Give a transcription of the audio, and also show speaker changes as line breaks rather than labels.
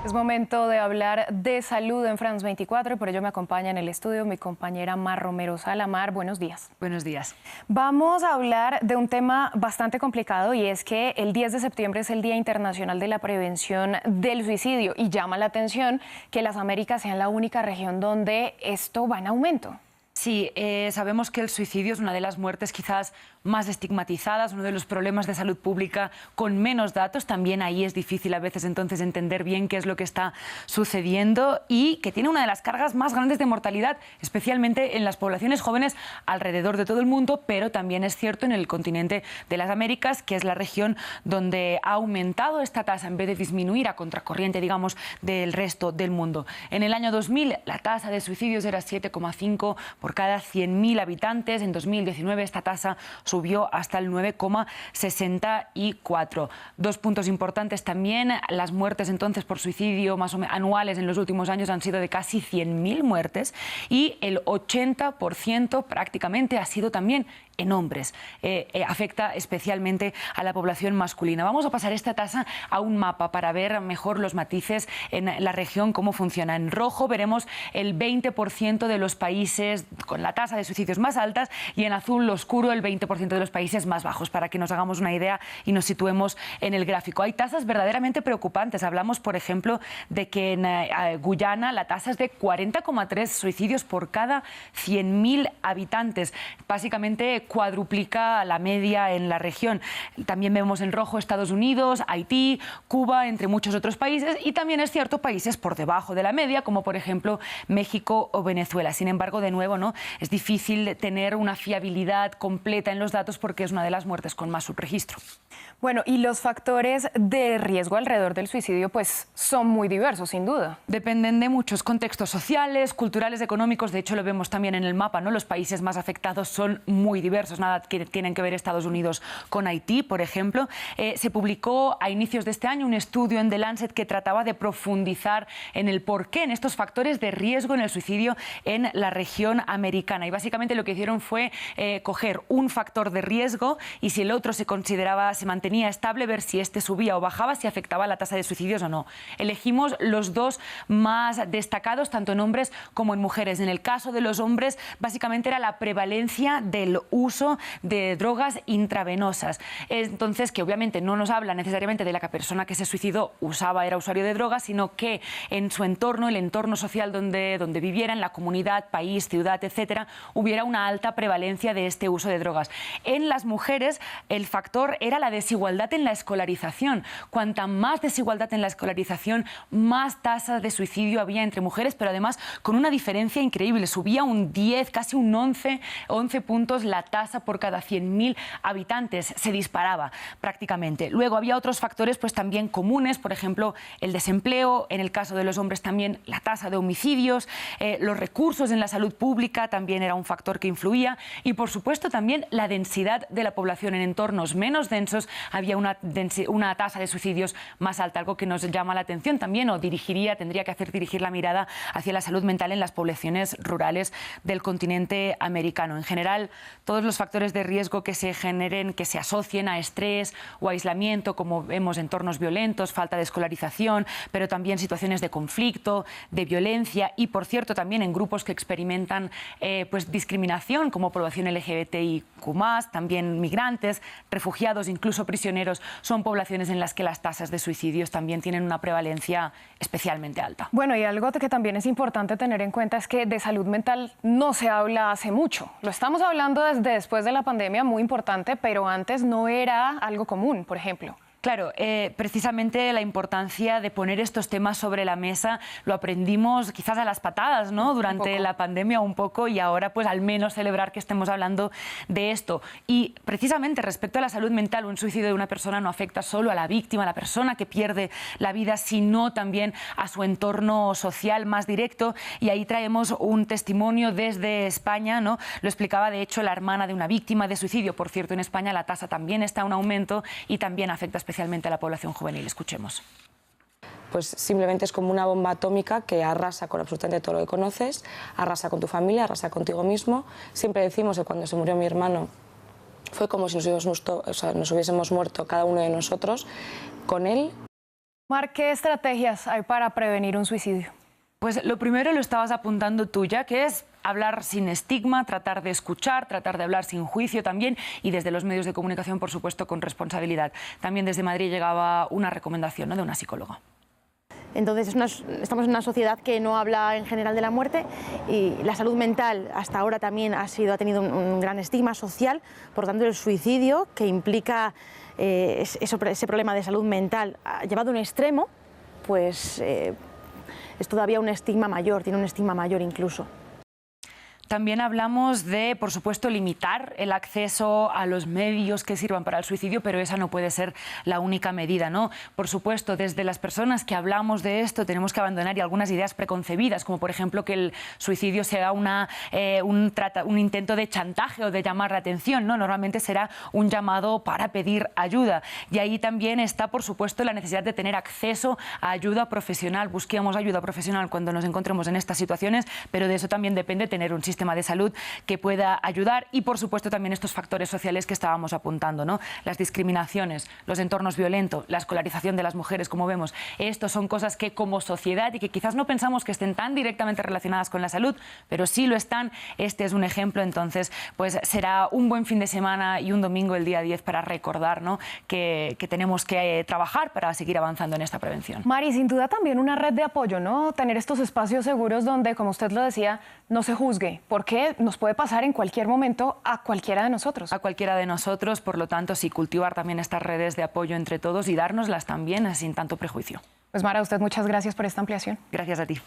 Es momento de hablar de salud en France 24 y por ello me acompaña en el estudio mi compañera Mar Romero Sala. Mar, buenos días.
Buenos días.
Vamos a hablar de un tema bastante complicado y es que el 10 de septiembre es el Día Internacional de la Prevención del Suicidio y llama la atención que las Américas sean la única región donde esto va en aumento.
Sí, sabemos que el suicidio es una de las muertes quizás más estigmatizadas, uno de los problemas de salud pública con menos datos. También ahí es difícil a veces entonces entender bien qué es lo que está sucediendo y que tiene una de las cargas más grandes de mortalidad, especialmente en las poblaciones jóvenes alrededor de todo el mundo, pero también es cierto en el continente de las Américas, que es la región donde ha aumentado esta tasa en vez de disminuir a contracorriente, digamos, del resto del mundo. En el año 2000 la tasa de suicidios era 7,5 por cada 100.000 habitantes. En 2019 esta tasa subió hasta el 9,64. Dos puntos importantes también: las muertes entonces por suicidio más o menos anuales en los últimos años han sido de casi 100.000 muertes y el 80% prácticamente ha sido también en hombres. Afecta especialmente a la población masculina. Vamos a pasar esta tasa a un mapa para ver mejor los matices en la región, cómo funciona. En rojo veremos el 20% de los países con la tasa de suicidios más altas y en azul oscuro el 20% de los países más bajos, para que nos hagamos una idea y nos situemos en el gráfico. Hay tasas verdaderamente preocupantes. Hablamos, por ejemplo, de que en Guyana la tasa es de 40,3 suicidios por cada 100.000 habitantes. Básicamente cuadruplica la media en la región. También vemos en rojo Estados Unidos, Haití, Cuba, entre muchos otros países, y también es cierto países por debajo de la media, como por ejemplo México o Venezuela. Sin embargo, de nuevo, ¿no?, es difícil tener una fiabilidad completa en los datos porque es una de las muertes con más subregistro.
Bueno, y los factores de riesgo alrededor del suicidio pues son muy diversos, sin duda.
Dependen de muchos contextos sociales, culturales, económicos. De hecho, lo vemos también en el mapa, ¿no? Los países más afectados son muy diversos. Nada que tienen que ver Estados Unidos con Haití, por ejemplo. Se publicó a inicios de este año un estudio en The Lancet que trataba de profundizar en el porqué, en estos factores de riesgo en el suicidio en la región americana. Y básicamente lo que hicieron fue coger un factor de riesgo y si el otro se mantenía estable, ver si este subía o bajaba, si afectaba la tasa de suicidios o no. Elegimos los dos más destacados, tanto en hombres como en mujeres. En el caso de los hombres, básicamente era la prevalencia del uso de drogas intravenosas. Entonces, que obviamente no nos habla necesariamente de la persona que se suicidó era usuario de drogas, sino que en su entorno, el entorno social donde viviera, en la comunidad, país, ciudad, etcétera, hubiera una alta prevalencia de este uso de drogas. En las mujeres, el factor era la desigualdad en la escolarización. Cuanta más desigualdad en la escolarización, más tasa de suicidio había entre mujeres, pero además con una diferencia increíble. Subía un 10, casi un 11 puntos la tasa por cada 100.000 habitantes. Se disparaba prácticamente. Luego había otros factores pues también comunes, por ejemplo, el desempleo. En el caso de los hombres también la tasa de homicidios, los recursos en la salud pública también era un factor que influía y, por supuesto, también la densidad de la población. En entornos menos densos había una tasa de suicidios más alta, algo que nos llama la atención también o tendría que hacer dirigir la mirada hacia la salud mental en las poblaciones rurales del continente americano. En general, todos los factores de riesgo que se generen, que se asocien a estrés o aislamiento, como vemos entornos violentos, falta de escolarización, pero también situaciones de conflicto, de violencia y, por cierto, también en grupos que experimentan pues discriminación, como población LGBTIQ+, también migrantes, refugiados, incluso prisioneros, son poblaciones en las que las tasas de suicidios también tienen una prevalencia especialmente alta.
Bueno, y algo que también es importante tener en cuenta es que de salud mental no se habla hace mucho. Lo estamos hablando desde después de la pandemia, muy importante, pero antes no era algo común, por ejemplo.
Claro, precisamente la importancia de poner estos temas sobre la mesa lo aprendimos quizás a las patadas, ¿no?, durante la pandemia un poco, y ahora pues al menos celebrar que estemos hablando de esto. Y precisamente respecto a la salud mental, un suicidio de una persona no afecta solo a la víctima, a la persona que pierde la vida, sino también a su entorno social más directo. Y ahí traemos un testimonio desde España, ¿no? Lo explicaba de hecho la hermana de una víctima de suicidio. Por cierto, en España la tasa también está en aumento y también afecta especialmente a la población juvenil. Escuchemos.
Pues simplemente es como una bomba atómica que arrasa con absolutamente todo lo que conoces, arrasa con tu familia, arrasa contigo mismo. Siempre decimos que cuando se murió mi hermano fue como si nos hubiésemos muerto cada uno de nosotros con él.
Mar, ¿qué estrategias hay para prevenir un suicidio?
Pues lo primero lo estabas apuntando tú ya, que es hablar sin estigma, tratar de escuchar, tratar de hablar sin juicio también, y desde los medios de comunicación, por supuesto, con responsabilidad. También desde Madrid llegaba una recomendación, ¿no?, de una psicóloga.
Entonces estamos en una sociedad que no habla en general de la muerte, y la salud mental hasta ahora también ha tenido un gran estigma social. Por lo tanto, el suicidio, que implica ese problema de salud mental llevado a un extremo, pues es todavía un estigma mayor, tiene un estigma mayor incluso.
También hablamos de, por supuesto, limitar el acceso a los medios que sirvan para el suicidio, pero esa no puede ser la única medida, ¿no? Por supuesto, desde las personas que hablamos de esto tenemos que abandonar algunas ideas preconcebidas, como por ejemplo que el suicidio sea un intento de chantaje o de llamar la atención, ¿no? Normalmente será un llamado para pedir ayuda. Y ahí también está, por supuesto, la necesidad de tener acceso a ayuda profesional. Busquemos ayuda profesional cuando nos encontremos en estas situaciones, pero de eso también depende tener un sistema de salud que pueda ayudar, y por supuesto también estos factores sociales que estábamos apuntando, ¿no? Las discriminaciones, los entornos violentos, la escolarización de las mujeres, como vemos. Estos son cosas que como sociedad, y que quizás no pensamos que estén tan directamente relacionadas con la salud, pero sí lo están. Este es un ejemplo. Entonces, pues será un buen fin de semana y un domingo, el día 10, para recordar, ¿no?, que tenemos que trabajar para seguir avanzando en esta prevención.
Mari, sin duda también una red de apoyo, ¿no? Tener estos espacios seguros donde, como usted lo decía, no se juzgue, porque nos puede pasar en cualquier momento a cualquiera de nosotros.
A cualquiera de nosotros, por lo tanto, sí, cultivar también estas redes de apoyo entre todos y dárnoslas también sin tanto prejuicio.
Pues Mara, a usted muchas gracias por esta ampliación.
Gracias a ti.